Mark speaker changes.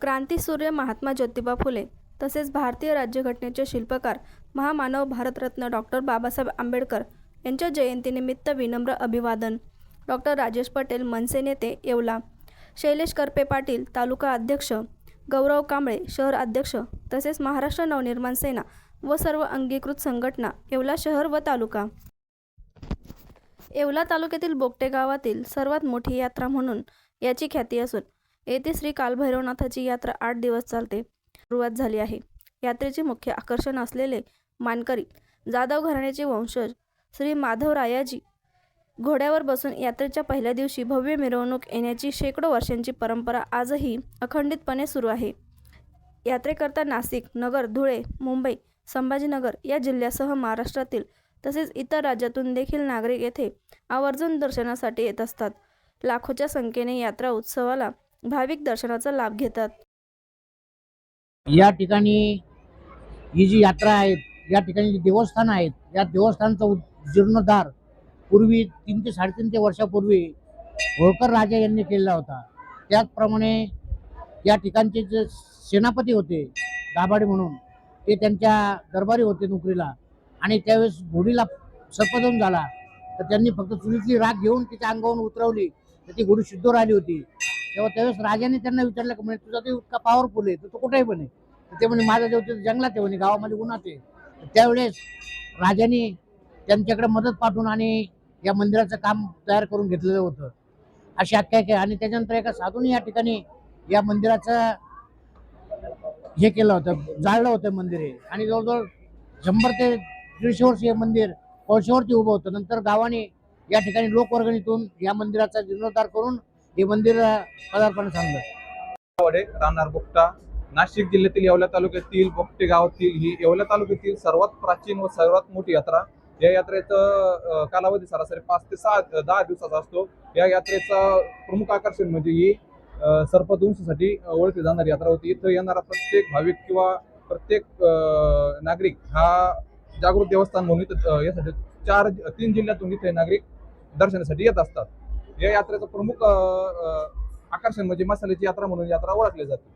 Speaker 1: क्रांतीसूर्य महात्मा ज्योतिबा फुले तसेच भारतीय राज्यघटनेचे शिल्पकार महामानव भारतरत्न डॉक्टर बाबासाहेब आंबेडकर यांच्या जयंतीनिमित्त विनम्र अभिवादन. डॉक्टर राजेश पटेल मनसे नेते येवला, शैलेश करपे पाटील तालुका अध्यक्ष, गौरव कांबळे शहर अध्यक्ष तसेच महाराष्ट्र नवनिर्माण सेना व सर्व अंगीकृत संघटना येवला शहर व तालुका. येवला तालुक्यातील बोगटे गावातील सर्वात मोठी यात्रा म्हणून याची ख्याती असून येथे श्री कालभैरवनाथाची यात्रा 8 दिवस चालते. सुरुवात झाली आहे. यात्रेचे मुख्य आकर्षण असलेले मानकरी जाधव घराण्याचे वंशज श्री माधवरायाजी घोड्यावर बसून यात्रेच्या पहिल्या दिवशी भव्य मिरवणूक येण्याची शेकडो वर्षांची परंपरा आजही अखंडितपणे सुरू आहे. यात्रेकरता नाशिक, नगर, धुळे, मुंबई, संभाजीनगर या जिल्ह्यासह महाराष्ट्रातील तसेच इतर राज्यातून देखील नागरिक येथे आवर्जून दर्शनासाठी येत असतात. लाखोच्या संख्येने यात्रा उत्सवाला भाविक दर्शनाचा लाभ घेतात.
Speaker 2: या ठिकाणी ही जी यात्रा आहे, या ठिकाणी जी देवस्थान आहेत, या देवस्थानचा जीर्णोद्धार पूर्वी 3 ते 3.5 वर्षापूर्वी होळकर राजा यांनी केलेला होता. त्याचप्रमाणे या ठिकाणचे जे सेनापती होते दाभाडे म्हणून, ते त्यांच्या दरबारी होते नोकरीला आणि त्यावेळेस घोडीला सर्पदंश झाला तर त्यांनी फक्त चुलीतली राख घेऊन तिच्या अंगावरून उतरवली तर ती घोडी शुद्ध राहिली होती. त्यावेळेस राजाने त्यांना विचारलं की म्हणजे तुझा देव इतका पॉवरफुल आहे तर तो कुठेही बने. तर ते म्हणे माझा देव तिथे जंगलात आहे, म्हणे गावामध्ये उन्हात आहे. त्यावेळेस राजाने त्यांच्याकडे मदत पाठवून आणि या मंदिराचं काम तयार करून घेतलेलं होतं, अशी आख्यायिका आहे. आणि त्याच्यानंतर एका साधूने या ठिकाणी या मंदिराचं हे केलं होतं, जाळलं होतं मंदिर हे. आणि जवळजवळ 100 ते 150 वर्ष हे मंदिर कोळशावरती उभं होतं. नंतर गावाने या ठिकाणी लोकवर्गणीतून या मंदिराचा जीर्णोद्धार करून हे मंदिर पदार्पणास आणलं.
Speaker 3: राहणार बोगटा, नाशिक जिल्ह्यातील येवला तालुक्यातील बोगटे गावातील ही येवला तालुक्यातील सर्वात प्राचीन व सर्वात मोठी यात्रा. या यात्रेचा कालावधी सरासरी 5 ते 10 दिवसाचा असतो. या यात्रेचा प्रमुख आकर्षण म्हणजे ही सर्पदंशासाठी ओळखली जाणारी यात्रा होती. इथं येणारा प्रत्येक भाविक किंवा प्रत्येक नागरिक हा जागृत देवस्थान म्हणून इथं यासाठी 3 जिल्ह्यातून इथे नागरिक दर्शनासाठी येत असतात. या यात्रेचं प्रमुख आकर्षण म्हणजे मसाल्याची यात्रा म्हणून यात्रा ओळखली जाते.